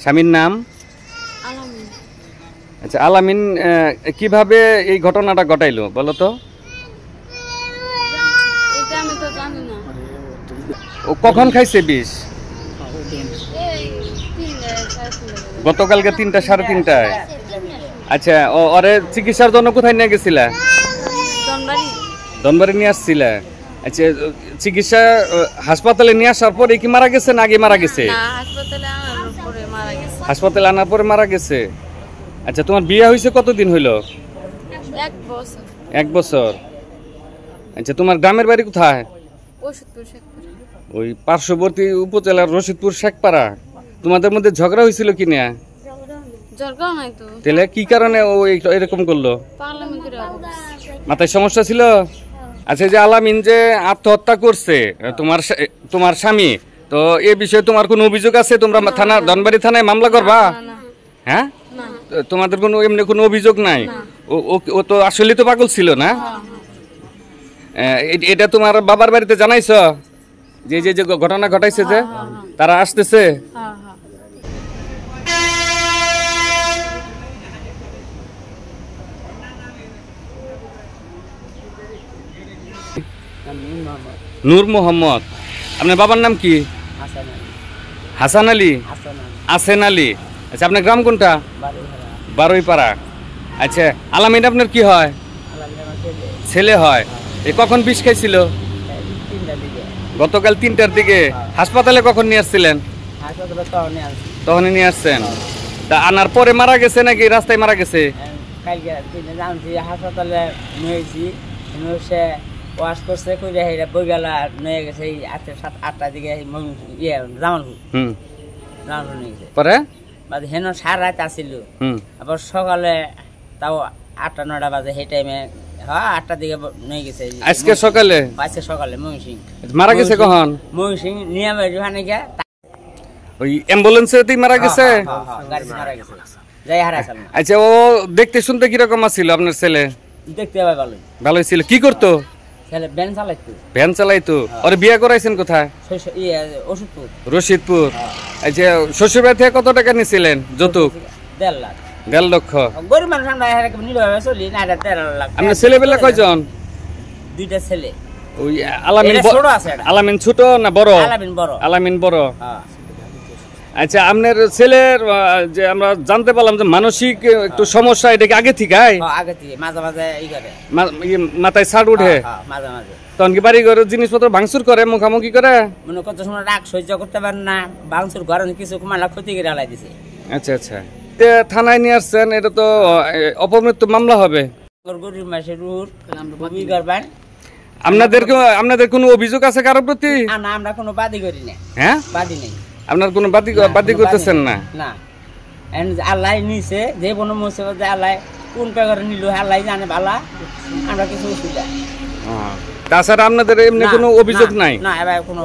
স্বামীর নাম? আলামিন। আচ্ছা, আলামিন কিভাবে এই ঘটনাটা ঘটাইলো বলো তো? এটা আমি তো জানি না। ও কখন খাইছে বিষ? এই 3:30 গতকালকে 3টা 3:30টায়। আচ্ছা, ওরে চিকিৎসার জন্য কোথায় নিয়ে গেছিলা? ধনবাড়ি নিয়ে আসছিলা। আচ্ছা, চিকিৎসা হাসপাতালে নিয়ে আসার পরে কি মারা গেছে না আগে মারা গেছে? না, হাসপাতালে আনার পরে মারা গেছে। হাসপাতালে আনার পরে মারা গেছে। আচ্ছা, তোমার বিয়ে হয়েছে কতদিন হইলো? 1 বছর। 1 বছর। আচ্ছা, তোমার গ্রামের বাড়ি কোথায়? রশিদপুর শেখপাড়া। ওই পার্শ্ববর্তী উপজেলার রশিদপুর শেখপাড়া। তোমাদের মধ্যে ঝগড়া হয়েছিল কি না? ঝগড়া নাই তো। তাহলে কি কারণে ও এরকম করলো? পার্লামেন্টের অবস্থা। মাথায় সমস্যা ছিল? আচ্ছা, যে আলামিন যে আত্মহত্যা করছে তোমার স্বামী, তো এই বিষয়ে তোমার কোনো অভিযোগ আছে? তোমরা থানা ধনবাড়ি থানায় মামলা করবা? হ্যাঁ, তোমাদের কোনো এমনি কোনো অভিযোগ নাই? ও তো আসলে তো পাগল ছিল না? এটা তোমার বাবার বাড়িতে জানাইছ যে যে যে ঘটনা ঘটাইছে যে তারা আসতেছে? নূর মোহাম্মদ। আপনার বাবার নাম কি? হাসান আলী। আসেন আলী। আচ্ছা, আপনার গ্রাম কোনটা? বারুইপাড়া। আচ্ছা, আলামিন আপনার কি হয়? ছেলে হয়। এ কখন বিষ খাইছিল? গতকাল 3টার দিকে। হাসপাতালে কখন নিয়ে আসছিলেন? তখনই নিয়ে আসছেন। তা আনার পরে মারা গেছে নাকি রাস্তায় মারা গেছে? হাসপাতালে নিয়েছি, ওয়াশ করছে কইরা হেরা বইগালা নিয়ে গেছে। এই 7-8টার দিকে জামালপুর নিয়ে গেছে। পরে হেন সারা রাত আসিল। আবার সকালে তাও 8টা-9টা বাজে, সেই টাইমে 8টার দিকে নিয়ে গেছে। আজকে সকালে? আজকে সকালে ময়মনসিং। মারা গেছে কখন? ময়মনসিং নিয়ে ওখানে গিয়ে ওই অ্যাম্বুলেন্সেতেই মারা গেছে? গাড়ি মারা গেছে। যাই হারাইছিল। আচ্ছা, ও দেখতে শুনতে কিরকম ছিল আপনার ছেলে? দেখতে হবে ভালোই। ভালোই ছিল। কি করতো? ছেলে ভ্যান চালাইতো। ভ্যান চালাইতো। ওরে বিয়ে করাইছেন কোথায়? রশিদপুর। রশিদপুর। আচ্ছা, শ্বশুর বাড়ি থেকে কত টাকা নিয়েছিলেন যৌতুক? 1.5 লাখ। 1.5 লক্ষ। গরিব মানুষ আমরা নিরভাবে চলি না। 1.5 লাখ। আপনার ছেলেবেলা কয়জন? 2টা ছেলে। ওই আলামিন ছোট আছে? আলামিন ছোট না বড়? আলামিন বড়। আলামিন বড়। আচ্ছা, আপনার ছেলের যে আমরা জানতে পারলাম যে মানসিক একটু সমস্যা, এটা কি আগে থেকে? আগে থেকে মাঝে মাঝে মাথায় ছাড় উঠে? মাঝে মাঝে। তখন কি বাড়ি ঘরের জিনিসপত্র ভাঙচুর করে, মুখামুখি করে? মনে কত সময় রাগ সহ্য করতে পারে না, ভাঙচুর করে কিছু মালা ক্ষতি করে আলাই দিছে। আচ্ছা আচ্ছা, থানায় নিয়ে আসছেন, এটা তো অপমৃত্যু মামলা হবে। গরিব মাসের রুর ভূমি করবেন। আপনাদের কোনো অভিযোগ আছে কারোর প্রতি? না, আমরা কোনো বাদী করি না। হ্যাঁ, বাদী নেই। আপনার কোনো বাদী করতেছেন না? না, আল্লাহ নিছে যে কোনো মুসিবত আল্লাহ কোন পেগারে নিল আল্লাহ জানে ভালা, আমরা কিছু অসুবিধা। তাছাড়া আপনাদের এমনি কোনো অভিযোগ নাই? না, এবার কোনো